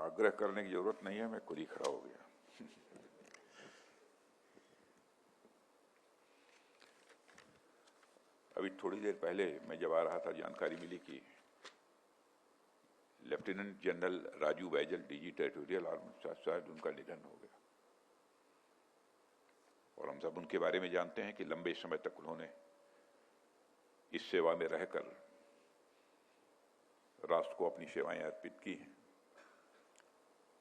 आग्रह करने की जरूरत नहीं है, मैं खुद ही खड़ा हो गया। अभी थोड़ी देर पहले मैं जब आ रहा था, जानकारी मिली कि lieutenant general Raju Baijal, DG territorial army, शायद उनका निधन हो गया। और हम सब उनके बारे में जानते हैं कि लंबे समय तक उन्होंने इस सेवा में रहकर राष्ट्र को अपनी सेवाएं अर्पित की हैं।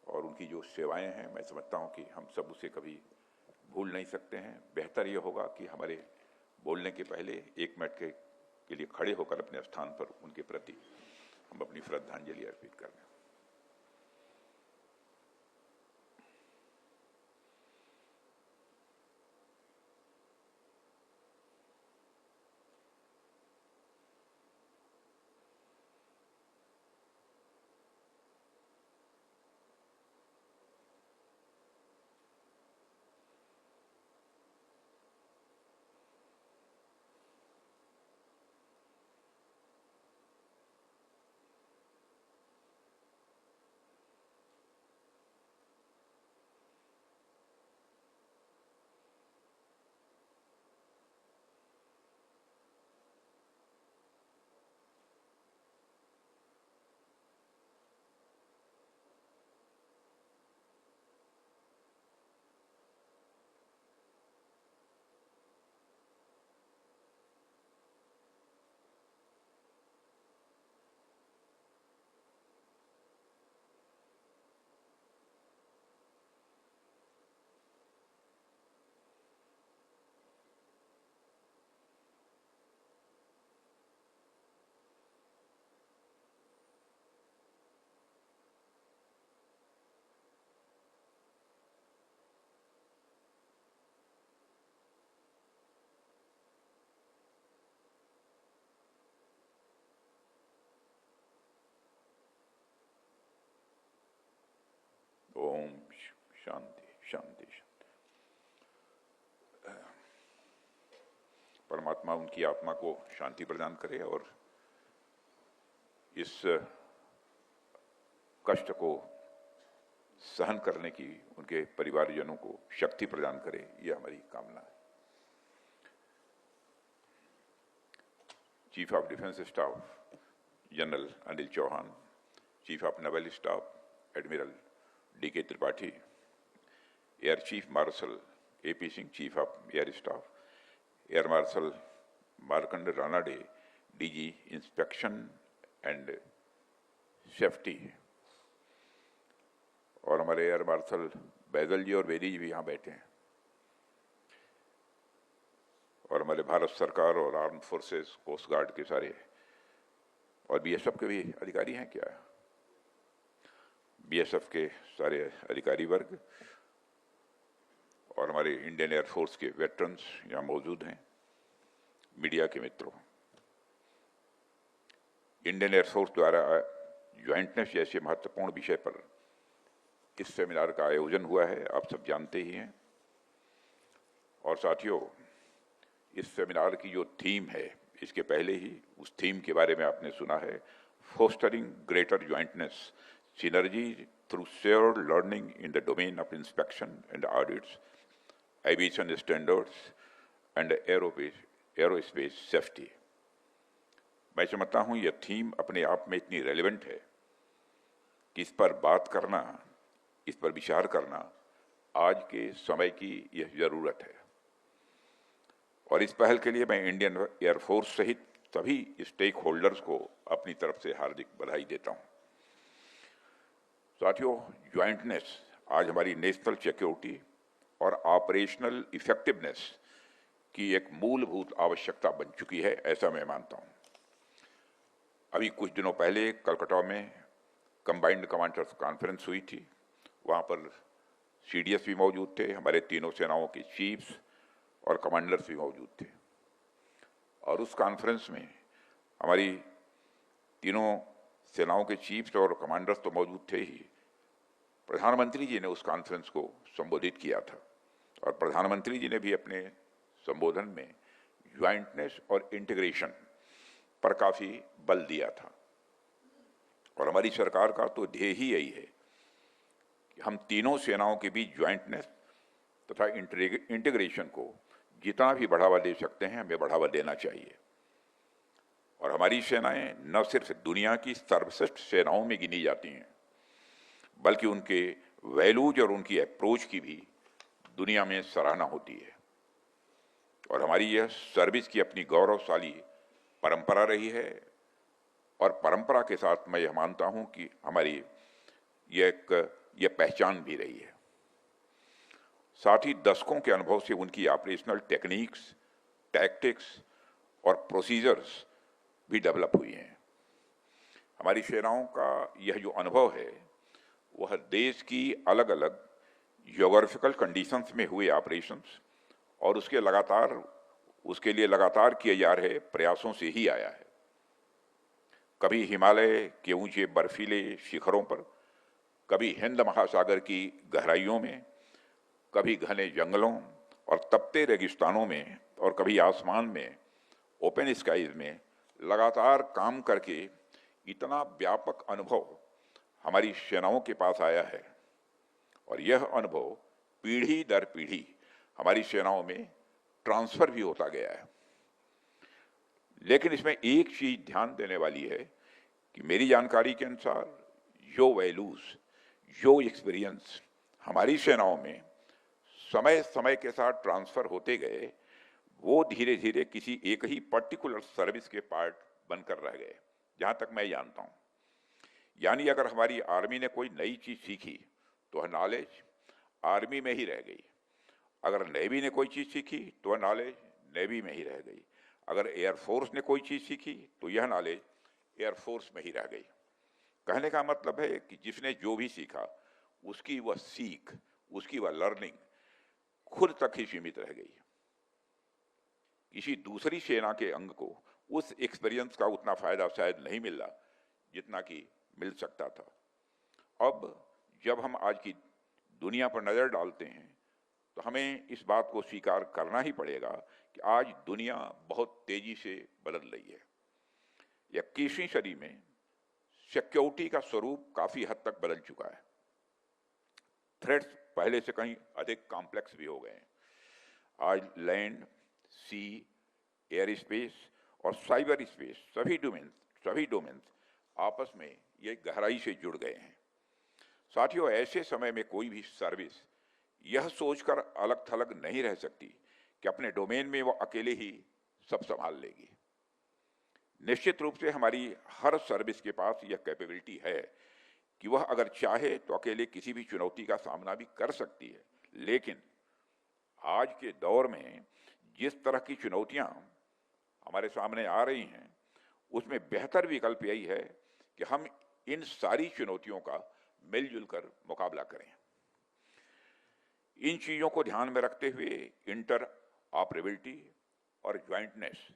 और उनकी जो सेवाएं हैं, मैं समझता हूं कि हम सब उसे कभी भूल नहीं सकते हैं। बेहतर यह होगा कि हमारे बोलने के पहले 1 मिनट के लिए खड़े होकर अपने स्थान पर उनके प्रति हम अपनी श्रद्धांजलि अर्पित करें। ओम शांति शांति शांति। परमात्मा उनकी आत्मा को शांति प्रदान करे और इस कष्ट को सहन करने की उनके परिवारजनों को शक्ति प्रदान करे, ये हमारी कामना है। Chief of defence staff general Anil Chauhan, chief of naval staff admiral DK. Tripathi, air chief marshal AP. Singh, chief of air staff, air marshal Markand Ranade, DG inspection and safety, और हमारे एयर मार्शल बैजल जी और बेदी जी भी यहाँ बैठे हैं, और हमारे भारत सरकार और आर्म फोर्सेस, कोस्ट गार्ड के सारे, और बीएसएफ के भी अधिकारी हैं क्या, बीएसएफ के सारे अधिकारी वर्ग, और हमारे इंडियन एयरफोर्स के वेटरन्स यहाँ मौजूद हैं, मीडिया के मित्रों। इंडियन एयरफोर्स द्वारा ज्वाइंटनेस जैसे महत्वपूर्ण विषय पर इस सेमिनार का आयोजन हुआ है, आप सब जानते ही हैं। और साथियों, इस सेमिनार की जो थीम है, इसके पहले ही उस थीम के बारे में आपने सुना है, fostering greater jointness synergy through shared learning in the domain of inspection and audits, aviation standards and aerospace safety। मैं समझता हूं यह थीम अपने आप में इतनी रेलेवेंट है कि इस पर बात करना, इस पर विचार करना आज के समय की यह जरूरत है। और इस पहल के लिए मैं इंडियन एयरफोर्स सहित सभी स्टेक होल्डर्स को अपनी तरफ से हार्दिक बधाई देता हूं। साथियों, ज्वाइंटनेस आज हमारी नेशनल सिक्योरिटी और ऑपरेशनल इफेक्टिवनेस की एक मूलभूत आवश्यकता बन चुकी है, ऐसा मैं मानता हूं। अभी कुछ दिनों पहले कलकत्ता में कंबाइंड कमांडर्स कॉन्फ्रेंस हुई थी, वहां पर सीडीएस भी मौजूद थे, हमारे तीनों सेनाओं के चीफ्स और कमांडर्स भी मौजूद थे। और उस कॉन्फ्रेंस में हमारी तीनों सेनाओं के चीफ्स और कमांडर्स तो मौजूद थे ही, प्रधानमंत्री जी ने उस कॉन्फ्रेंस को संबोधित किया था, और प्रधानमंत्री जी ने भी अपने संबोधन में ज्वाइंटनेस और इंटीग्रेशन पर काफी बल दिया था। और हमारी सरकार का तो ध्येय ही यही है कि हम तीनों सेनाओं के बीच ज्वाइंटनेस तथा इंटीग्रेशन को जितना भी बढ़ावा दे सकते हैं हमें बढ़ावा देना चाहिए। और हमारी सेनाएं न सिर्फ दुनिया की सर्वश्रेष्ठ सेनाओं में गिनी जाती हैं, बल्कि उनके वैल्यूज और उनकी अप्रोच की भी दुनिया में सराहना होती है। और हमारी यह सर्विस की अपनी गौरवशाली परंपरा रही है, और परंपरा के साथ मैं यह मानता हूं कि हमारी यह पहचान भी रही है। साथ ही दशकों के अनुभव से उनकी ऑपरेशनल टेक्निक्स, टैक्टिक्स और प्रोसीजर्स भी डेवलप हुई हैं। हमारी सेनाओं का यह जो अनुभव है वह देश की अलग अलग ज्योग्राफिकल कंडीशंस में हुए ऑपरेशंस और उसके लिए लगातार किए जा रहे प्रयासों से ही आया है। कभी हिमालय के ऊंचे बर्फीले शिखरों पर, कभी हिंद महासागर की गहराइयों में, कभी घने जंगलों और तपते रेगिस्तानों में, और कभी आसमान में ओपन स्काइज में लगातार काम करके इतना व्यापक अनुभव हमारी सेनाओं के पास आया है। और यह अनुभव पीढ़ी दर पीढ़ी हमारी सेनाओं में ट्रांसफर भी होता गया है। लेकिन इसमें एक चीज ध्यान देने वाली है कि मेरी जानकारी के अनुसार जो वैल्यूज, जो एक्सपीरियंस हमारी सेनाओं में समय समय के साथ ट्रांसफर होते गए, वो धीरे धीरे किसी एक ही पर्टिकुलर सर्विस के पार्ट बनकर रह गए, जहां तक मैं जानता हूं। यानी अगर हमारी आर्मी ने कोई नई चीज सीखी तो वह नॉलेज आर्मी में ही रह गई। अगर नेवी ने कोई चीज सीखी तो वह नॉलेज नेवी में ही रह गई। अगर एयरफोर्स ने कोई चीज सीखी तो यह नॉलेज एयरफोर्स में ही रह गई। कहने का मतलब है कि जिसने जो भी सीखा उसकी वह सीख, उसकी वह लर्निंग खुद तक ही सीमित रह गई। किसी दूसरी सेना के अंग को उस एक्सपीरियंस का उतना फायदा शायद नहीं मिला जितना कि मिल सकता था। अब जब हम आज की दुनिया पर नजर डालते हैं तो हमें इस बात को स्वीकार करना ही पड़ेगा कि आज दुनिया बहुत तेजी से बदल रही है। 21वीं सदी में सिक्योरिटी का स्वरूप काफी हद तक बदल चुका है। थ्रेट्स पहले से कहीं अधिक कॉम्प्लेक्स भी हो गए हैं। आज लैंड, सी, एयर स्पेस और साइबर स्पेस सभी डोमेन्स आपस में ये गहराई से जुड़ गए हैं। साथियों, ऐसे समय में कोई भी सर्विस यह सोचकर अलग थलग नहीं रह सकती कि अपने डोमेन में वो अकेले ही सब संभाल लेगी। निश्चित रूप से हमारी हर सर्विस के पास यह कैपेबिलिटी है कि वह अगर चाहे तो अकेले किसी भी चुनौती का सामना भी कर सकती है। लेकिन आज के दौर में जिस तरह की चुनौतियां हमारे सामने आ रही हैं, उसमें बेहतर विकल्प यही है कि हम इन सारी चुनौतियों का मिलजुल कर मुकाबला करें। इन चीजों को ध्यान में रखते हुए इंटर ऑपरेबिलिटी और ज्वाइंटनेस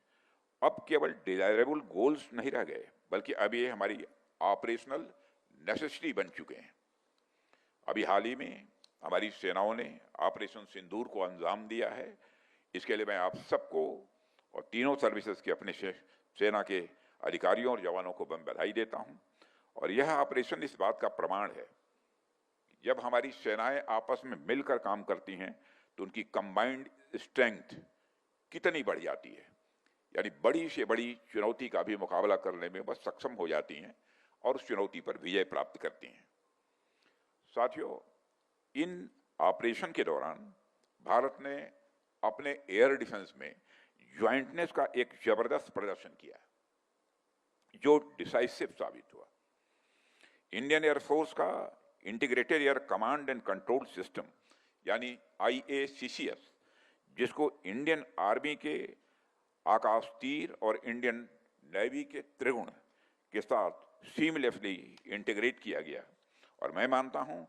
अब केवल डिजायरेबल गोल्स नहीं रह गए, बल्कि अब ये हमारी ऑपरेशनल नेसेसिटी बन चुके हैं। अभी हाल ही में हमारी सेनाओं ने ऑपरेशन सिंदूर को अंजाम दिया है। इसके लिए मैं आप सबको और तीनों सर्विसेज के अपने सेना के अधिकारियों और जवानों को मैं बधाई देता हूं। और यह ऑपरेशन इस बात का प्रमाण है कि जब हमारी सेनाएं आपस में मिलकर काम करती हैं तो उनकी कंबाइंड स्ट्रेंथ कितनी बढ़ जाती है। यानी बड़ी से बड़ी चुनौती का भी मुकाबला करने में वह सक्षम हो जाती हैं और उस चुनौती पर विजय प्राप्त करती हैं। साथियों, इन ऑपरेशन के दौरान भारत ने अपने एयर डिफेंस में ज्वाइंटनेस का एक जबरदस्त प्रदर्शन किया जो डिसाइसिव साबित हुआ। इंडियन एयरफोर्स का integrated air command and control system यानी IACCS, जिसको इंडियन आर्मी के आकाश तीर और इंडियन नेवी के त्रिगुण के साथ सीमलेसली इंटीग्रेट किया गया, और मैं मानता हूं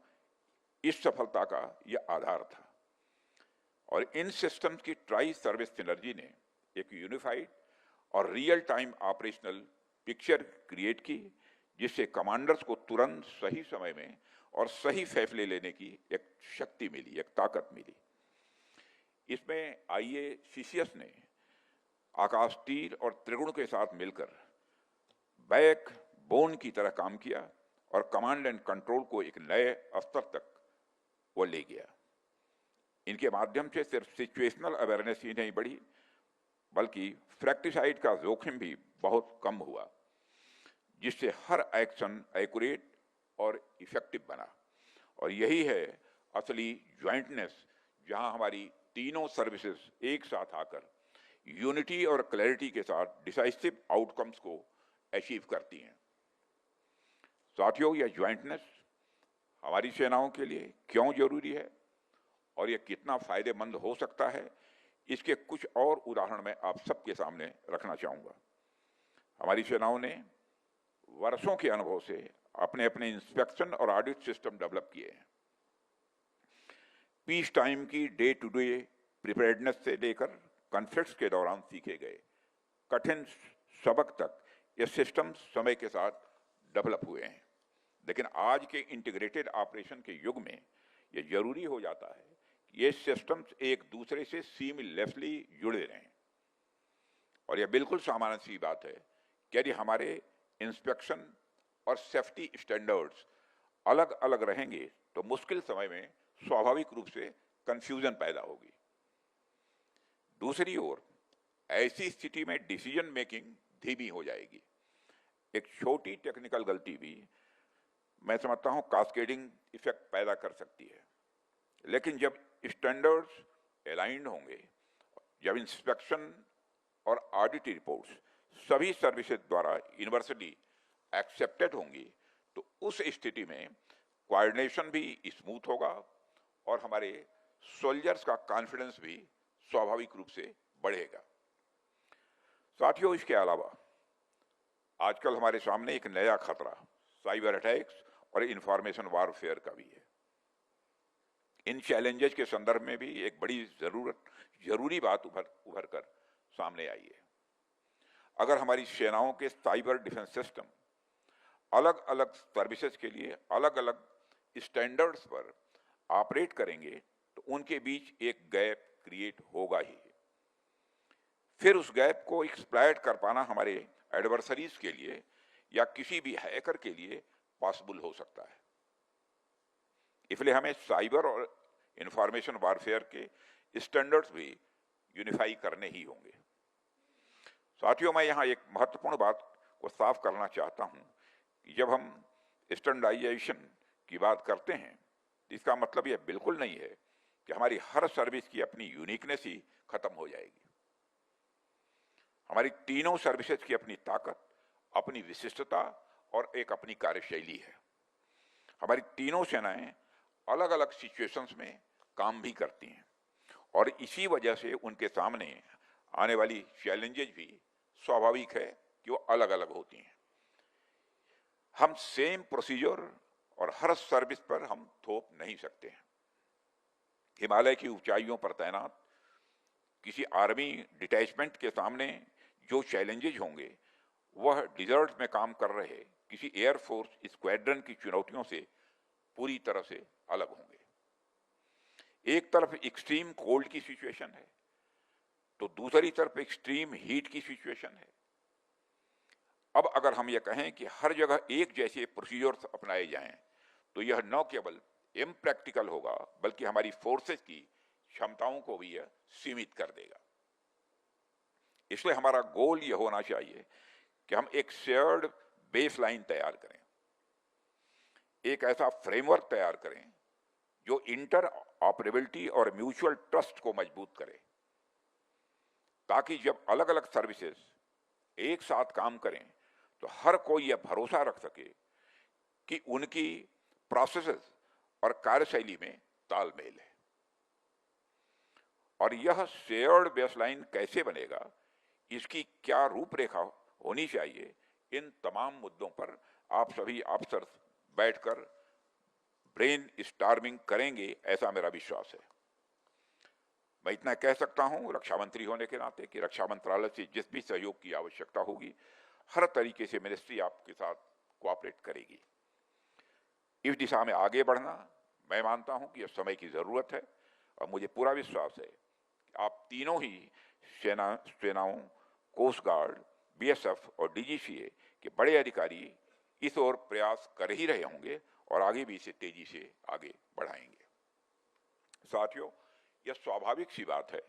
इस सफलता का यह आधार था। और इन सिस्टम्स की ट्राई सर्विस सिनर्जी ने एक यूनिफाइड और real time operational picture create की, जिससे कमांडर्स को तुरंत सही समय में और सही फैसले लेने की एक शक्ति मिली, एक ताकत मिली। इसमें IACCS ने आकाश तीर और त्रिगुण के साथ मिलकर बैक बोन की तरह काम किया और कमांड एंड कंट्रोल को एक नए स्तर तक वो ले गया। इनके माध्यम से सिर्फ सिचुएशनल अवेयरनेस ही नहीं बढ़ी, बल्कि फ्रैक्टिसाइड का जोखिम भी बहुत कम हुआ, जिससे हर एक्शन एक्यूरेट और इफेक्टिव बना। और यही है असली ज्वाइंटनेस, जहां हमारी तीनों सर्विसेज एक साथ आकर यूनिटी और क्लैरिटी के साथ डिसाइसिव आउटकम्स को अचीव करती हैं। साथियों, यह ज्वाइंटनेस हमारी सेनाओं के लिए क्यों जरूरी है और यह कितना फायदेमंद हो सकता है, इसके कुछ और उदाहरण मैं आप सबके सामने रखना चाहूंगा। हमारी सेनाओं ने वर्षों के अनुभव से अपने अपने इंस्पेक्शन और ऑडिट सिस्टम डेवलप किए हैं। पीस टाइम की डे टू डे प्रिपेयर्डनेस से लेकर कॉन्फ्लिक्ट्स के दौरान सीखे गए कठिन सबक तक ये सिस्टम समय के साथ डेवलप हुए हैं। लेकिन आज के इंटीग्रेटेड ऑपरेशन के युग में ये जरूरी हो जाता है कि ये सिस्टम्स एक दूसरे से सीमलेसली जुड़े रहें। और यह बिल्कुल सामान्य सी बात है कि यदि हमारे इंस्पेक्शन और सेफ्टी स्टैंडर्ड्स अलग अलग रहेंगे तो मुश्किल समय में स्वाभाविक रूप से कंफ्यूजन पैदा होगी। दूसरी ओर ऐसी स्थिति में डिसीजन मेकिंग धीमी हो जाएगी। एक छोटी टेक्निकल गलती भी, मैं समझता हूं, कास्केडिंग इफेक्ट पैदा कर सकती है। लेकिन जब स्टैंडर्ड्स अलाइंड होंगे, जब इंस्पेक्शन और ऑडिट रिपोर्ट्स सभी सर्विसेज द्वारा यूनिवर्सली एक्सेप्टेड होंगी, तो उस स्थिति में कोऑर्डिनेशन भी स्मूथ होगा और हमारे सोल्जर्स का कॉन्फिडेंस भी स्वाभाविक रूप से बढ़ेगा। साथियों, इसके अलावा आजकल हमारे सामने एक नया खतरा साइबर अटैक्स और इंफॉर्मेशन वारफेयर का भी है। इन चैलेंजेस के संदर्भ में भी एक बड़ी जरूरी बात उभर कर सामने आई है। अगर हमारी सेनाओं के साइबर डिफेंस सिस्टम अलग अलग सर्विसेज के लिए अलग अलग स्टैंडर्ड्स पर ऑपरेट करेंगे तो उनके बीच एक गैप क्रिएट होगा ही। फिर उस गैप को एक्सप्लॉइट कर पाना हमारे एडवर्सरीज के लिए या किसी भी हैकर के लिए पॉसिबल हो सकता है। इसलिए हमें साइबर और इंफॉर्मेशन वारफेयर के स्टैंडर्ड्स भी यूनिफाई करने ही होंगे। साथियों, मैं यहां एक महत्वपूर्ण बात को साफ करना चाहता हूं कि जब हम स्टैंडर्डाइजेशन की बात करते हैं, इसका मतलब यह बिल्कुल नहीं है कि हमारी हर सर्विस की अपनी यूनिकनेस ही खत्म हो जाएगी। हमारी तीनों सर्विसेज की अपनी ताकत, अपनी विशिष्टता और एक अपनी कार्यशैली है। हमारी तीनों सेनाएं अलग अलग सिचुएशंस में काम भी करती हैं और इसी वजह से उनके सामने आने वाली चैलेंजेस भी स्वाभाविक है कि वो अलग अलग होती हैं। हम सेम प्रोसीजर और हर सर्विस पर हम थोप नहीं सकते हैं। हिमालय की ऊंचाइयों पर तैनात किसी आर्मी डिटैचमेंट के सामने जो चैलेंजेज होंगे, वह डिजर्ट में काम कर रहे किसी एयरफोर्स स्क्वाड्रन की चुनौतियों से पूरी तरह से अलग होंगे। एक तरफ एक्सट्रीम कोल्ड की सिचुएशन है तो दूसरी तरफ एक्सट्रीम हीट की सिचुएशन है। अब अगर हम यह कहें कि हर जगह एक जैसे प्रोसीजर्स अपनाए जाएं तो यह न केवल इम्प्रैक्टिकल होगा बल्कि हमारी फोर्सेस की क्षमताओं को भी यह सीमित कर देगा। इसलिए हमारा गोल यह होना चाहिए कि हम एक शेयर्ड बेसलाइन तैयार करें, एक ऐसा फ्रेमवर्क तैयार करें जो इंटर ऑपरेबिलिटी और म्यूचुअल ट्रस्ट को मजबूत करे, ताकि जब अलग अलग सर्विसेज एक साथ काम करें तो हर कोई यह भरोसा रख सके कि उनकी प्रोसेसेस और कार्यशैली में तालमेल है। और यह शेयर्ड बेसलाइन कैसे बनेगा, इसकी क्या रूपरेखा होनी चाहिए, इन तमाम मुद्दों पर आप सभी अफसर्स बैठकर ब्रेन स्टॉर्मिंग करेंगे, ऐसा मेरा विश्वास है। मैं इतना कह सकता हूं रक्षा मंत्री होने के नाते कि रक्षा मंत्रालय से जिस भी सहयोग की आवश्यकता होगी, हर तरीके से मिनिस्ट्री आपके साथ कोऑपरेट करेगी। इस दिशा में आगे बढ़ना, मैं मानता हूं कि यह समय की जरूरत है और मुझे पूरा विश्वास है कि आप तीनों ही सेनाओं, कोस्ट गार्ड, बीएसएफ और डीजीसीए के बड़े अधिकारी इस ओर प्रयास कर ही रहे होंगे और आगे भी इसे तेजी से आगे बढ़ाएंगे। साथियों, यह स्वाभाविक सी बात है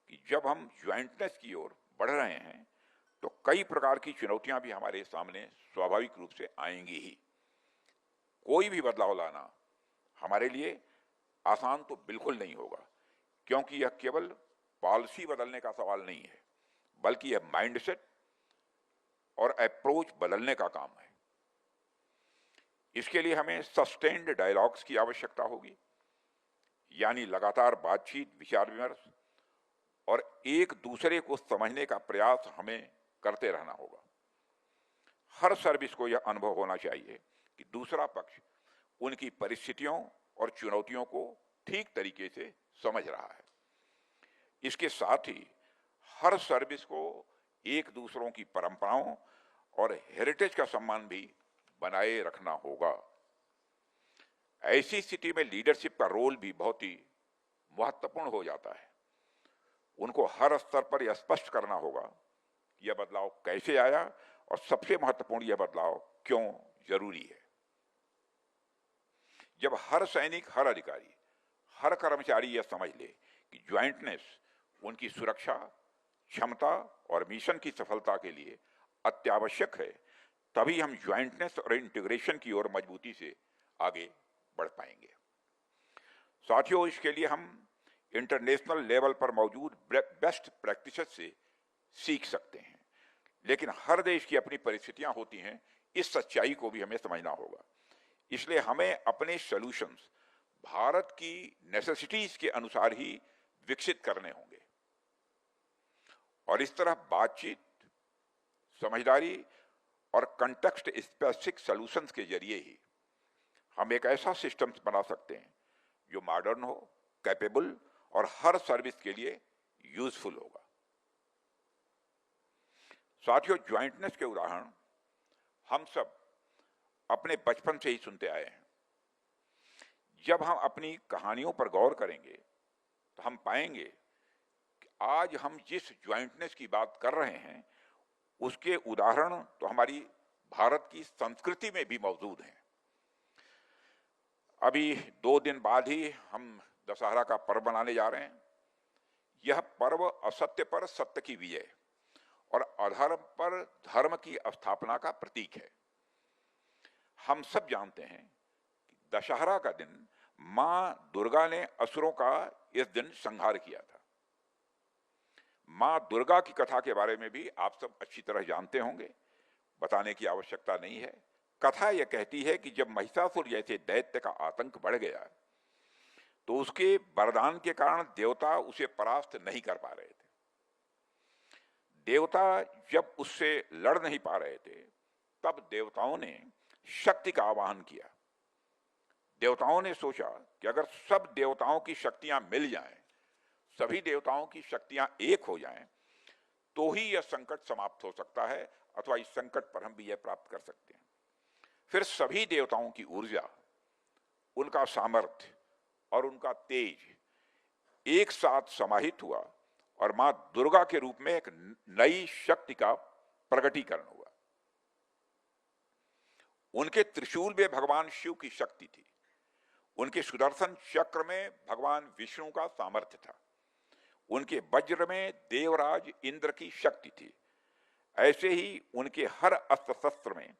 कि जब हम ज्वाइंटनेस की ओर बढ़ रहे हैं तो कई प्रकार की चुनौतियां भी हमारे सामने स्वाभाविक रूप से आएंगी ही। कोई भी बदलाव लाना हमारे लिए आसान तो बिल्कुल नहीं होगा, क्योंकि यह केवल पॉलिसी बदलने का सवाल नहीं है, बल्कि यह माइंडसेट और अप्रोच बदलने का काम है। इसके लिए हमें सस्टेन्ड डायलॉग्स की आवश्यकता होगी, यानी लगातार बातचीत, विचार विमर्श और एक दूसरे को समझने का प्रयास हमें करते रहना होगा। हर सर्विस को यह अनुभव होना चाहिए कि दूसरा पक्ष उनकी परिस्थितियों और चुनौतियों को ठीक तरीके से समझ रहा है। इसके साथ ही हर सर्विस को एक दूसरों की परंपराओं और हेरिटेज का सम्मान भी बनाए रखना होगा। ऐसी स्थिति में लीडरशिप का रोल भी बहुत ही महत्वपूर्ण हो जाता है। उनको हर स्तर पर यह स्पष्ट करना होगा कि यह बदलाव कैसे आया और सबसे महत्वपूर्ण यह बदलाव क्यों जरूरी है। जब हर सैनिक, हर अधिकारी, हर कर्मचारी यह समझ ले कि ज्वाइंटनेस उनकी सुरक्षा, क्षमता और मिशन की सफलता के लिए अत्यावश्यक है, तभी हम ज्वाइंटनेस और इंटीग्रेशन की ओर मजबूती से आगे बढ़ पाएंगे। साथियों, इसके लिए हम इंटरनेशनल लेवल पर मौजूद बेस्ट प्रैक्टिसेस से सीख सकते हैं, लेकिन हर देश की अपनी परिस्थितियां होती हैं। इस सच्चाई को भी हमें समझना होगा। इसलिए हमें अपने सॉल्यूशंस भारत की नेसेसिटीज के अनुसार ही विकसित करने होंगे और इस तरह बातचीत, समझदारी और कंटेक्स्ट स्पेसिफिक सॉल्यूशंस के जरिए ही हम एक ऐसा सिस्टम बना सकते हैं जो मॉडर्न हो, कैपेबल और हर सर्विस के लिए यूजफुल होगा। साथियों, ज्वाइंटनेस के उदाहरण हम सब अपने बचपन से ही सुनते आए हैं। जब हम अपनी कहानियों पर गौर करेंगे तो हम पाएंगे कि आज हम जिस ज्वाइंटनेस की बात कर रहे हैं उसके उदाहरण तो हमारी भारत की संस्कृति में भी मौजूद हैं। अभी 2 दिन बाद ही हम दशहरा का पर्व मनाने जा रहे हैं। यह पर्व असत्य पर सत्य की विजय और अधर्म पर धर्म की स्थापना का प्रतीक है। हम सब जानते हैं कि दशहरा का दिन मां दुर्गा ने असुरों का इस दिन संहार किया था। मां दुर्गा की कथा के बारे में भी आप सब अच्छी तरह जानते होंगे, बताने की आवश्यकता नहीं है। कथा यह कहती है कि जब महिषासुर जैसे दैत्य का आतंक बढ़ गया तो उसके वरदान के कारण देवता उसे परास्त नहीं कर पा रहे थे। देवता जब उससे लड़ नहीं पा रहे थे तब देवताओं ने शक्ति का आवाहन किया। देवताओं ने सोचा कि अगर सब देवताओं की शक्तियां मिल जाएं, सभी देवताओं की शक्तियां एक हो जाएं, तो ही यह संकट समाप्त हो सकता है, अथवा इस संकट पर हम विजय प्राप्त कर सकते हैं। फिर सभी देवताओं की ऊर्जा, उनका सामर्थ्य और उनका तेज एक साथ समाहित हुआ और मां दुर्गा के रूप में एक नई शक्ति का प्रकटीकरण हुआ। उनके त्रिशूल में भगवान शिव की शक्ति थी, उनके सुदर्शन चक्र में भगवान विष्णु का सामर्थ्य था, उनके वज्र में देवराज इंद्र की शक्ति थी। ऐसे ही उनके हर अस्त्र शस्त्र में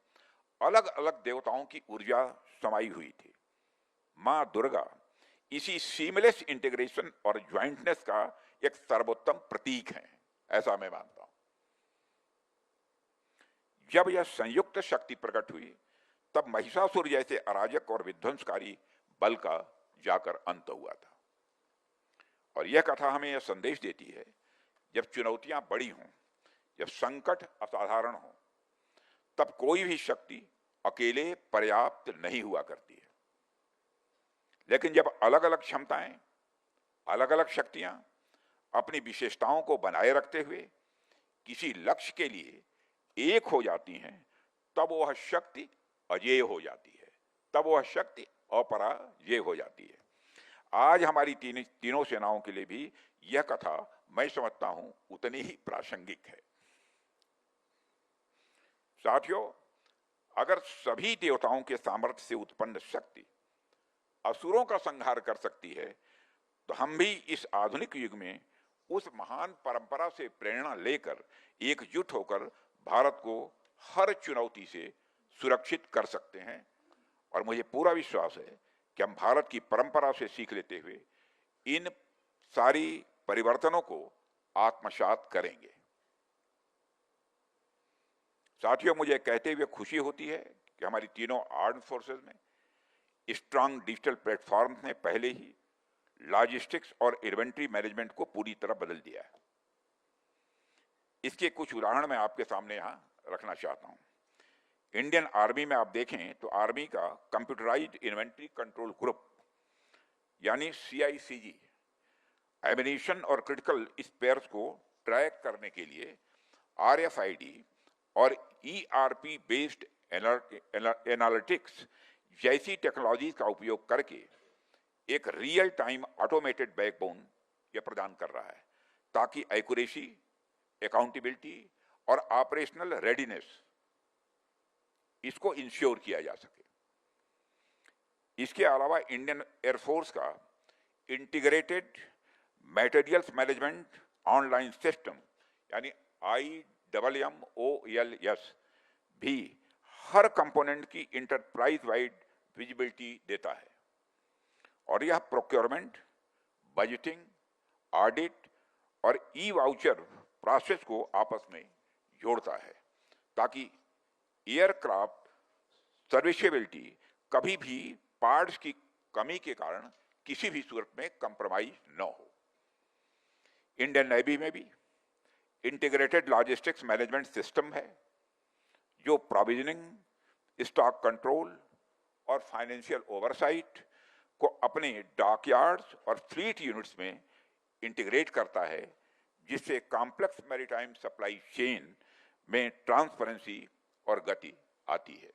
अलग अलग देवताओं की ऊर्जा समाई हुई थी। मां दुर्गा इसी सीमलेस इंटीग्रेशन और ज्वाइंटनेस का एक सर्वोत्तम प्रतीक है, ऐसा मैं मानता हूं। जब यह संयुक्त शक्ति प्रकट हुई तब महिषासुर जैसे अराजक और विध्वंसकारी बल का जाकर अंत हुआ था। और यह कथा हमें यह संदेश देती है, जब चुनौतियां बड़ी हों, जब संकट असाधारण हो, तब कोई भी शक्ति अकेले पर्याप्त नहीं हुआ करती है। लेकिन जब अलग अलग क्षमताएं, अलग अलग शक्तियां अपनी विशेषताओं को बनाए रखते हुए किसी लक्ष्य के लिए एक हो जाती हैं, तब वह शक्ति अजेय हो जाती है, तब वह शक्ति अपराजेय हो जाती है। आज हमारी तीनों सेनाओं के लिए भी यह कथा मैं समझता हूं उतनी ही प्रासंगिक है। साथियों, अगर सभी देवताओं के सामर्थ्य से उत्पन्न शक्ति असुरों का संहार कर सकती है, तो हम भी इस आधुनिक युग में उस महान परंपरा से प्रेरणा लेकर एकजुट होकर भारत को हर चुनौती से सुरक्षित कर सकते हैं। और मुझे पूरा विश्वास है कि हम भारत की परंपरा से सीख लेते हुए इन सारी परिवर्तनों को आत्मसात करेंगे। साथियों, मुझे कहते हुए खुशी होती है कि हमारी तीनों आर्म्ड फोर्सेस में स्ट्रांग डिजिटल प्लेटफॉर्म ने पहले ही लॉजिस्टिक्स और इन्वेंट्री मैनेजमेंट को पूरी तरह बदल दिया है। इसके कुछ उदाहरण मैं आपके सामने यहां रखना चाहता हूं। इंडियन आर्मी में आप देखें तो आर्मी का कंप्यूटराइज्ड इन्वेंट्री कंट्रोल ग्रुप यानी CICG एमिनेशन और क्रिटिकल स्पेयर्स को ट्रैक करने के लिए RFID और ERP बेस्ड एनालिटिक्स जैसी टेक्नोलॉजी का उपयोग करके एक रियल टाइम ऑटोमेटेड बैकबोन यह प्रदान कर रहा है ताकि एक्यूरेसी, अकाउंटेबिलिटी और ऑपरेशनल रेडीनेस इसको इंश्योर किया जा सके। इसके अलावा इंडियन एयरफोर्स का integrated materials management online system यानी IMMOLS भी हर कंपोनेंट की इंटरप्राइज वाइड विजिबिलिटी देता है और यह प्रोक्योरमेंट, बजटिंग, ऑडिट और ई-वाउचर प्रोसेस को आपस में जोड़ता है ताकि एयरक्राफ्ट सर्विसेबिलिटी कभी भी पार्ट्स की कमी के कारण किसी भी सूरत में कंप्रोमाइज न हो। इंडियन नेवी में भी इंटीग्रेटेड लॉजिस्टिक्स मैनेजमेंट सिस्टम है जो प्रोविजनिंग, स्टॉक कंट्रोल और फाइनेंशियल ओवरसाइट को अपने डॉकयार्ड्स और फ्लीट यूनिट्स में इंटीग्रेट करता है, जिससे कॉम्प्लेक्स मैरीटाइम सप्लाई चेन में ट्रांसपेरेंसी और गति आती है।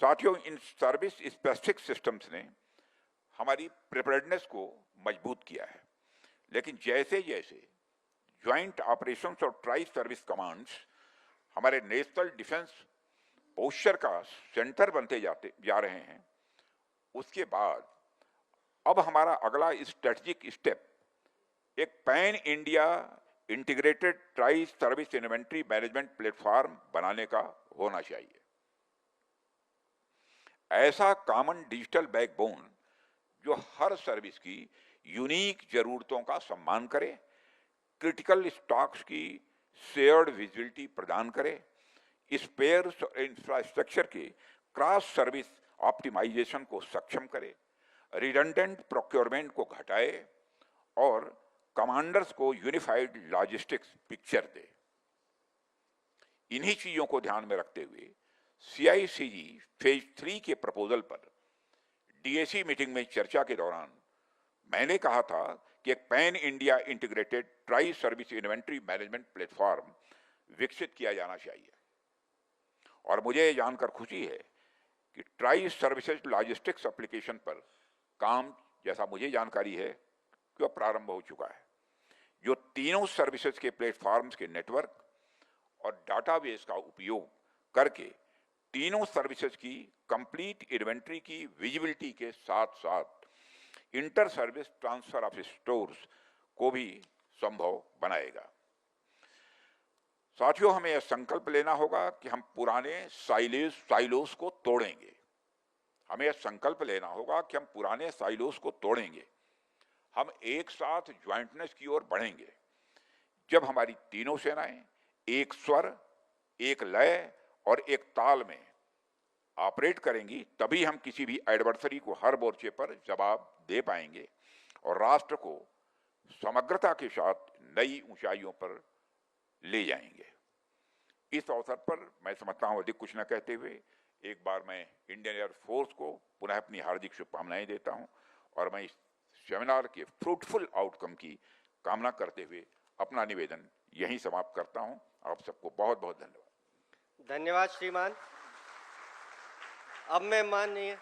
साथियों, इन सर्विस स्पेसिफिक सिस्टम्स ने हमारी प्रिपेयर्डनेस को मजबूत किया है, लेकिन जैसे जैसे ज्वाइंट ऑपरेशंस और ट्राई सर्विस कमांड्स हमारे नेशनल डिफेंस पोस्चर का सेंटर बनते जा रहे हैं, उसके बाद अब हमारा अगला स्ट्रेटेजिक स्टेप एक pan India integrated tri service inventory management platform बनाने का होना चाहिए। ऐसा कॉमन डिजिटल बैकबोन जो हर सर्विस की यूनिक जरूरतों का सम्मान करे, क्रिटिकल स्टॉक्स की शेयर्ड विजिबिलिटी प्रदान करे, स्पेयर्स और इंफ्रास्ट्रक्चर के क्रॉस सर्विस ऑप्टिमाइजेशन को सक्षम करे, रिडंडेंट प्रोक्योरमेंट को घटाए और कमांडर्स को यूनिफाइड लॉजिस्टिक्स पिक्चर दे। इन्हीं चीजों को ध्यान में रखते हुए CICG फेज 3 के प्रपोजल पर DAC मीटिंग में चर्चा के दौरान मैंने कहा था कि एक pan India integrated tri service inventory management platform विकसित किया जाना चाहिए। और मुझे यह जानकर खुशी है कि ट्राई सर्विसेज लॉजिस्टिक्स एप्लीकेशन पर काम, जैसा मुझे जानकारी है, कि वह प्रारंभ हो चुका है, जो तीनों सर्विसेज के प्लेटफॉर्म्स के नेटवर्क और डाटाबेस का उपयोग करके तीनों सर्विसेज की कंप्लीट इन्वेंट्री की विजिबिलिटी के साथ साथ inter service transfer of stores को भी संभव बनाएगा। साथियों, हमें यह संकल्प लेना होगा कि हम पुराने साइलोस को तोड़ेंगे। हमें यह संकल्प लेना होगा कि हम पुराने साइलोस को तोड़ेंगे। हम एक साथ ज्वाइंटनेस की ओर बढ़ेंगे। जब हमारी तीनों सेनाएं एक स्वर, एक लय और एक ताल में ऑपरेट करेंगी, तभी हम किसी भी एडवर्सरी को हर मोर्चे पर जवाब दे पाएंगे और राष्ट्र को समग्रता के साथ नई ऊंचाइयों पर ले जाएंगे। इस अवसर पर मैं समझता हूं अधिक कुछ न कहते हुए एक बार मैं इंडियन एयर फोर्स को पुनः अपनी हार्दिक शुभकामनाएं देता हूं और मैं इस सेमिनार के फ्रूटफुल आउटकम की कामना करते हुए अपना निवेदन यहीं समाप्त करता हूं। आप सबको बहुत बहुत धन्यवाद। धन्यवाद श्रीमान। अब मैं माननीय